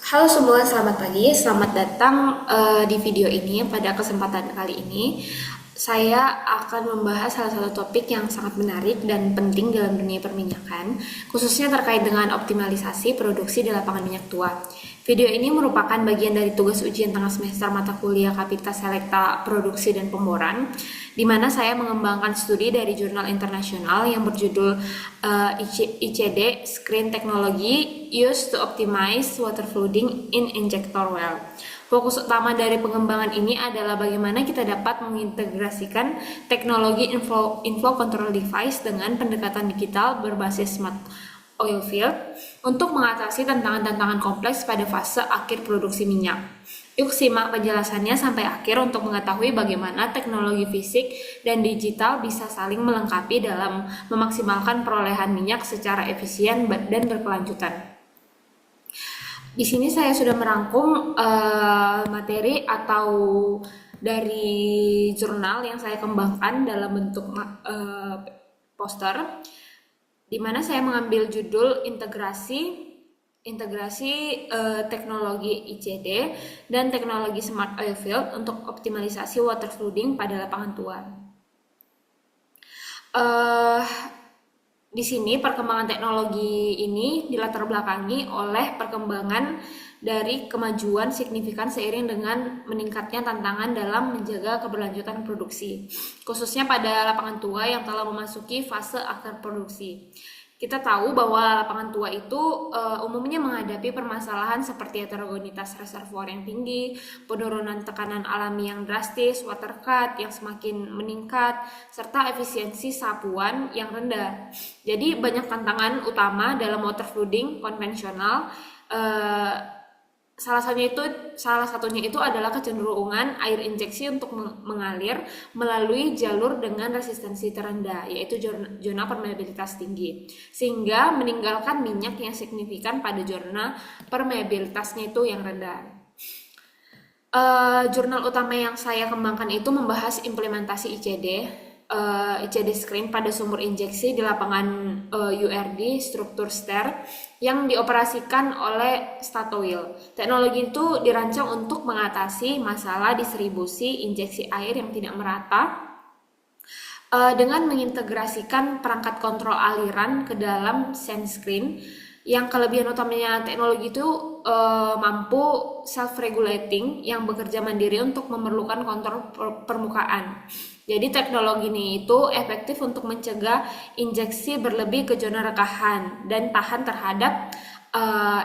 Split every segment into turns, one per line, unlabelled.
Halo semua, selamat pagi. Selamat datang di video ini. Pada kesempatan kali ini, saya akan membahas salah satu topik yang sangat menarik dan penting dalam dunia perminyakan, khususnya terkait dengan optimalisasi produksi di lapangan minyak tua. Video ini merupakan bagian dari tugas ujian tengah semester mata kuliah Kapita Selekta Produksi dan Pemboran, di mana saya mengembangkan studi dari jurnal internasional yang berjudul ICD Screen Technology Used to Optimize Water Flooding in Injector Well. Fokus utama dari pengembangan ini adalah bagaimana kita dapat mengintegrasikan teknologi inflow control device dengan pendekatan digital berbasis smart oil field untuk mengatasi tantangan-tantangan kompleks pada fase akhir produksi minyak. Yuk simak penjelasannya sampai akhir untuk mengetahui bagaimana teknologi fisik dan digital bisa saling melengkapi dalam memaksimalkan perolehan minyak secara efisien dan berkelanjutan. Di sini saya sudah merangkum materi atau dari jurnal yang saya kembangkan dalam bentuk poster, di mana saya mengambil judul integrasi teknologi ICD dan teknologi Smart Oil Field untuk optimalisasi water flooding pada lapangan tua. Di sini perkembangan teknologi ini dilatar belakangi oleh perkembangan dari kemajuan signifikan seiring dengan meningkatnya tantangan dalam menjaga keberlanjutan produksi, khususnya pada lapangan tua yang telah memasuki fase akhir produksi. Kita tahu bahwa lapangan tua itu umumnya menghadapi permasalahan seperti heterogenitas reservoir yang tinggi, penurunan tekanan alami yang drastis, water cut yang semakin meningkat, serta efisiensi sapuan yang rendah. Jadi banyak tantangan utama dalam water flooding konvensional. Salah satunya itu adalah kecenderungan air injeksi untuk mengalir melalui jalur dengan resistensi terendah, yaitu zona permeabilitas tinggi, sehingga meninggalkan minyak yang signifikan pada zona permeabilitasnya itu yang rendah. Jurnal utama yang saya kembangkan itu membahas implementasi ICD screen pada sumur injeksi di lapangan URD struktur STER yang dioperasikan oleh Statoil. Teknologi itu dirancang untuk mengatasi masalah distribusi injeksi air yang tidak merata dengan mengintegrasikan perangkat kontrol aliran ke dalam SenseScreen. Yang kelebihan utamanya teknologi itu mampu self-regulating yang bekerja mandiri untuk memerlukan kontrol permukaan. Jadi teknologi ini itu efektif untuk mencegah injeksi berlebih ke zona rekahan dan tahan terhadap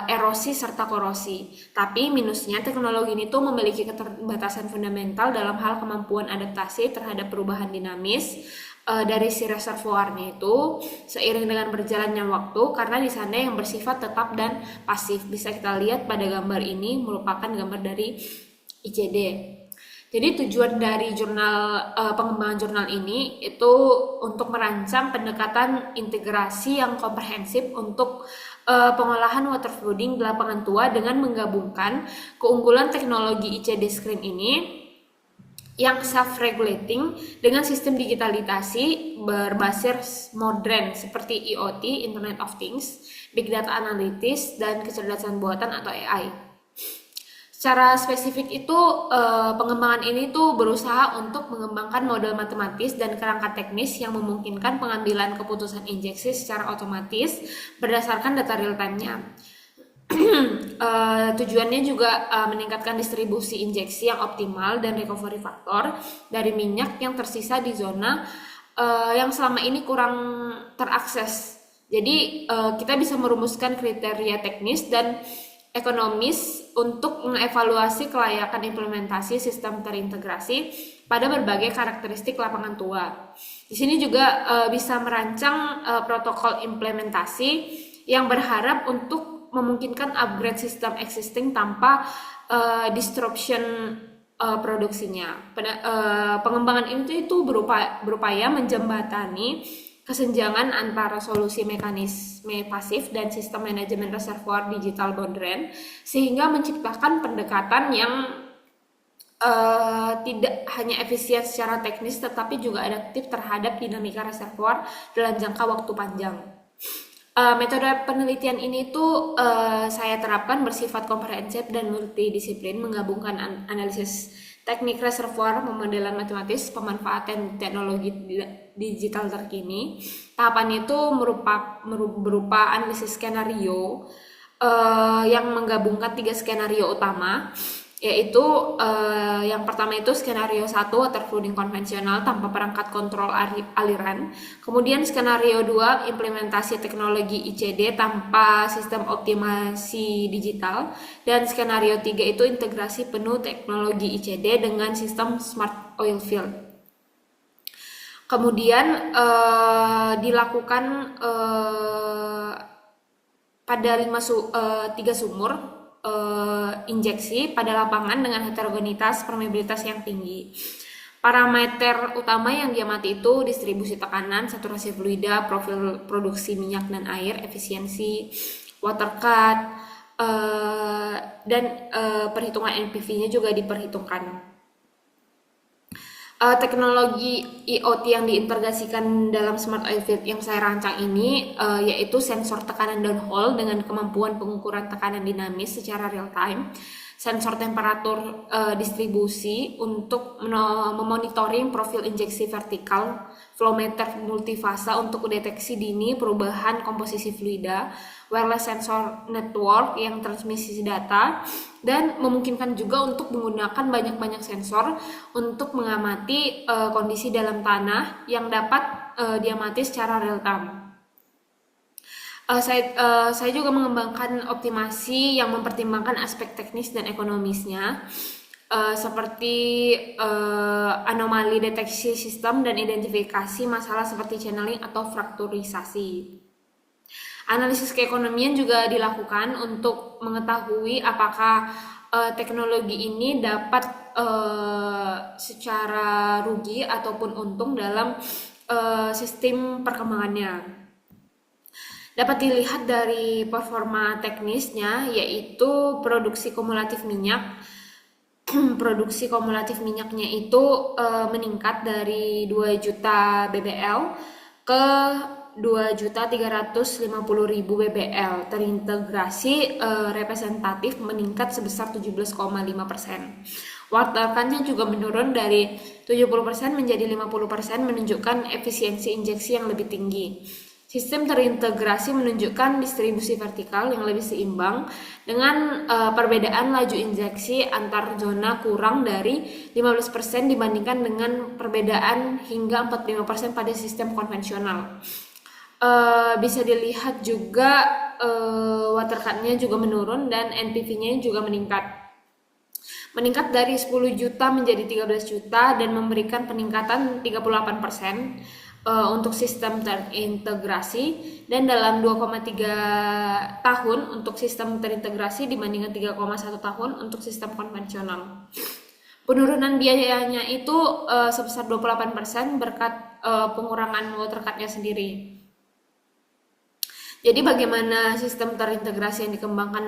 erosi serta korosi. Tapi minusnya teknologi ini tuh memiliki keterbatasan fundamental dalam hal kemampuan adaptasi terhadap perubahan dinamis dari si reservoirnya itu seiring dengan berjalannya waktu, karena di sana yang bersifat tetap dan pasif. Bisa kita lihat pada gambar ini merupakan gambar dari ICD. Jadi tujuan dari pengembangan jurnal ini itu untuk merancang pendekatan integrasi yang komprehensif untuk pengolahan water flooding di lapangan tua dengan menggabungkan keunggulan teknologi ICD screen ini yang self-regulating dengan sistem digitalisasi berbasis modern seperti IoT, Internet of Things, Big Data Analytics, dan kecerdasan buatan atau AI. Secara spesifik itu pengembangan ini tuh berusaha untuk mengembangkan model matematis dan kerangka teknis yang memungkinkan pengambilan keputusan injeksi secara otomatis berdasarkan data real time-nya. Tujuannya juga meningkatkan distribusi injeksi yang optimal dan recovery faktor dari minyak yang tersisa di zona yang selama ini kurang terakses. Jadi kita bisa merumuskan kriteria teknis dan ekonomis untuk mengevaluasi kelayakan implementasi sistem terintegrasi pada berbagai karakteristik lapangan tua. Di sini juga bisa merancang protokol implementasi yang berharap untuk memungkinkan upgrade sistem existing tanpa disruption produksinya. Pengembangan itu berupaya menjembatani kesenjangan antara solusi mekanisme pasif dan sistem manajemen reservoir digital modern, sehingga menciptakan pendekatan yang tidak hanya efisien secara teknis tetapi juga adaptif terhadap dinamika reservoir dalam jangka waktu panjang. Metode penelitian ini tuh saya terapkan bersifat komprehensif dan multidisiplin, menggabungkan analisis teknik reservoir, pemodelan matematis, pemanfaatan teknologi digital terkini. Tahapan itu berupa analisis skenario yang menggabungkan 3 skenario utama, yaitu yang pertama itu skenario 1 water flooding konvensional tanpa perangkat kontrol aliran. Kemudian skenario 2 implementasi teknologi ICD tanpa sistem optimasi digital, dan skenario 3 itu integrasi penuh teknologi ICD dengan sistem smart oil field. Kemudian dilakukan pada 3 sumur injeksi pada lapangan dengan heterogenitas permeabilitas yang tinggi. Parameter utama yang diamati itu distribusi tekanan, saturasi fluida, profil produksi minyak dan air, efisiensi, water cut, dan perhitungan NPV-nya juga diperhitungkan. Teknologi IoT yang diintegrasikan dalam smart oil field yang saya rancang ini yaitu sensor tekanan downhole dengan kemampuan pengukuran tekanan dinamis secara real time, sensor temperatur distribusi untuk memonitoring profil injeksi vertikal, flow meter multifasa untuk deteksi dini perubahan komposisi fluida, wireless sensor network yang transmisi data, dan memungkinkan juga untuk menggunakan banyak sensor untuk mengamati kondisi dalam tanah yang dapat diamati secara real time. Saya juga mengembangkan optimasi yang mempertimbangkan aspek teknis dan ekonomisnya, seperti anomali deteksi sistem dan identifikasi masalah seperti channeling atau frakturisasi. Analisis keekonomian juga dilakukan untuk mengetahui apakah teknologi ini dapat secara rugi ataupun untung dalam sistem perkembangannya. Dapat dilihat dari performa teknisnya, yaitu produksi kumulatif minyak. Produksi kumulatif minyaknya itu meningkat dari 2 juta BBL ke 2.350.000 BBL. Terintegrasi representatif meningkat sebesar 17,5%. Waterkannya juga menurun dari 70% menjadi 50%, menunjukkan efisiensi injeksi yang lebih tinggi. Sistem terintegrasi menunjukkan distribusi vertikal yang lebih seimbang dengan perbedaan laju injeksi antar zona kurang dari 15% dibandingkan dengan perbedaan hingga 45% pada sistem konvensional. Bisa dilihat juga water cut-nya juga menurun dan NPV-nya juga meningkat dari 10 juta menjadi 13 juta dan memberikan peningkatan 38% untuk sistem terintegrasi, dan dalam 2,3 tahun untuk sistem terintegrasi dibandingkan 3,1 tahun untuk sistem konvensional. Penurunan biayanya itu sebesar 28% berkat pengurangan water cut-nya sendiri. Jadi bagaimana sistem terintegrasi yang dikembangkan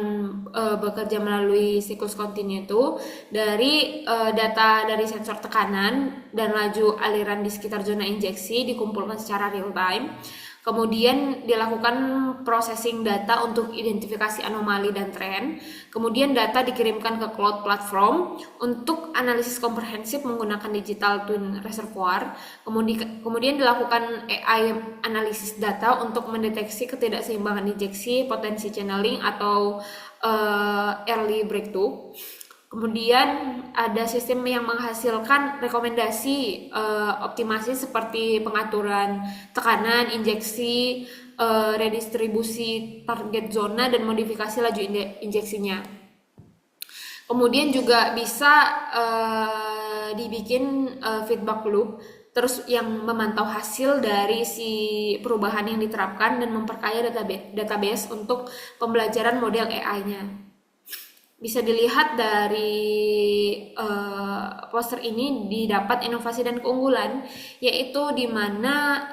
bekerja melalui siklus kontinu itu dari data dari sensor tekanan dan laju aliran di sekitar zona injeksi dikumpulkan secara real time. Kemudian dilakukan processing data untuk identifikasi anomali dan tren. Kemudian data dikirimkan ke cloud platform untuk analisis komprehensif menggunakan digital twin reservoir. Kemudian dilakukan AI analisis data untuk mendeteksi ketidakseimbangan injeksi, potensi channeling atau early breakthrough. Kemudian ada sistem yang menghasilkan rekomendasi optimasi seperti pengaturan tekanan, injeksi, redistribusi target zona, dan modifikasi laju injeksinya. Kemudian juga bisa dibikin feedback loop terus yang memantau hasil dari si perubahan yang diterapkan dan memperkaya database untuk pembelajaran model AI-nya. Bisa dilihat dari poster ini didapat inovasi dan keunggulan, yaitu di mana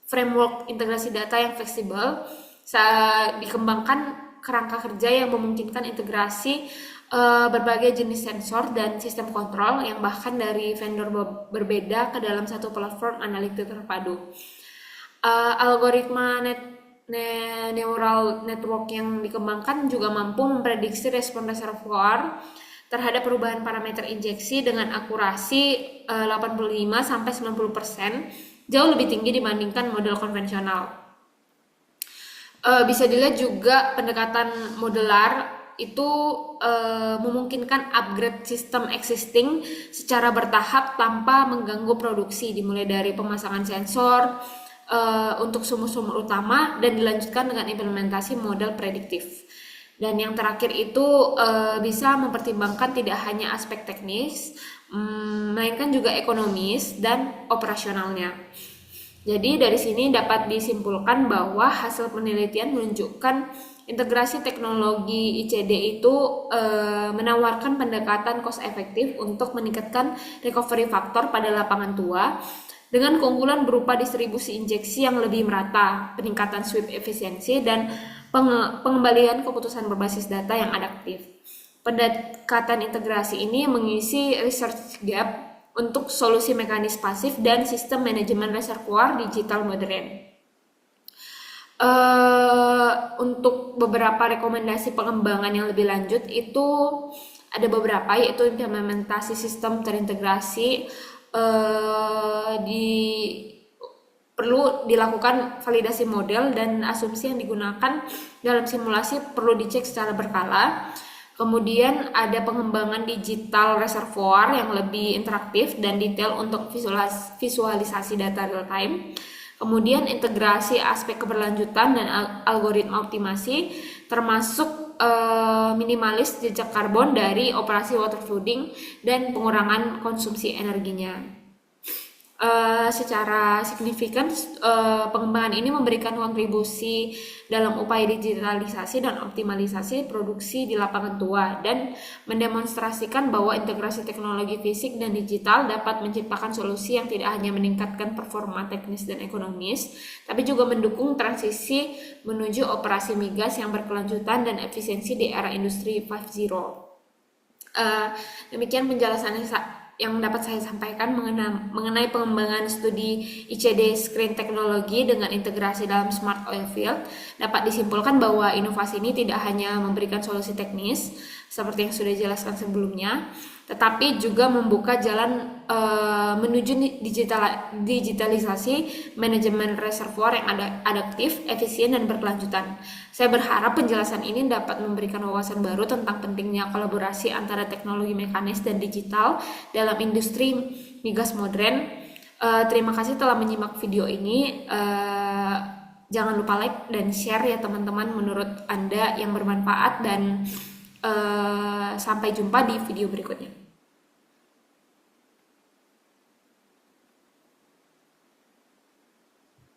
framework integrasi data yang fleksibel dikembangkan kerangka kerja yang memungkinkan integrasi berbagai jenis sensor dan sistem kontrol yang bahkan dari vendor berbeda ke dalam satu platform analitik terpadu. Algoritma neural network yang dikembangkan juga mampu memprediksi respon reservoir terhadap perubahan parameter injeksi dengan akurasi 85-90%, jauh lebih tinggi dibandingkan model konvensional. Bisa dilihat juga pendekatan modular itu memungkinkan upgrade sistem existing secara bertahap tanpa mengganggu produksi, dimulai dari pemasangan sensor untuk sumur-sumur utama dan dilanjutkan dengan implementasi model prediktif. Dan yang terakhir itu bisa mempertimbangkan tidak hanya aspek teknis, melainkan juga ekonomis dan operasionalnya. Jadi dari sini dapat disimpulkan bahwa hasil penelitian menunjukkan integrasi teknologi ICD itu menawarkan pendekatan cost efektif untuk meningkatkan recovery factor pada lapangan tua dengan keunggulan berupa distribusi injeksi yang lebih merata, peningkatan sweep efisiensi, dan pengembalian keputusan berbasis data yang adaptif. Pendekatan integrasi ini mengisi research gap untuk solusi mekanis pasif dan sistem manajemen reservoir digital modern. Untuk beberapa rekomendasi pengembangan yang lebih lanjut itu ada beberapa, yaitu implementasi sistem terintegrasi, perlu dilakukan validasi model dan asumsi yang digunakan dalam simulasi perlu dicek secara berkala. Kemudian ada pengembangan digital reservoir yang lebih interaktif dan detail untuk visualisasi data real time. Kemudian integrasi aspek keberlanjutan dan algoritma optimasi, termasuk minimalis jejak karbon dari operasi water flooding dan pengurangan konsumsi energinya. Secara signifikan pengembangan ini memberikan kontribusi dalam upaya digitalisasi dan optimalisasi produksi di lapangan tua dan mendemonstrasikan bahwa integrasi teknologi fisik dan digital dapat menciptakan solusi yang tidak hanya meningkatkan performa teknis dan ekonomis, tapi juga mendukung transisi menuju operasi migas yang berkelanjutan dan efisiensi di era industri 5.0. Demikian penjelasannya yang dapat saya sampaikan mengenai pengembangan studi ICD Screen teknologi dengan integrasi dalam Smart Oil Field. Dapat disimpulkan bahwa inovasi ini tidak hanya memberikan solusi teknis seperti yang sudah dijelaskan sebelumnya, tetapi juga membuka jalan menuju digitalisasi manajemen reservoir yang adaptif, efisien, dan berkelanjutan. Saya berharap penjelasan ini dapat memberikan wawasan baru tentang pentingnya kolaborasi antara teknologi mekanis dan digital dalam industri migas modern. Terima kasih telah menyimak video ini. Jangan lupa like dan share ya teman-teman menurut Anda yang bermanfaat, dan sampai jumpa di video berikutnya.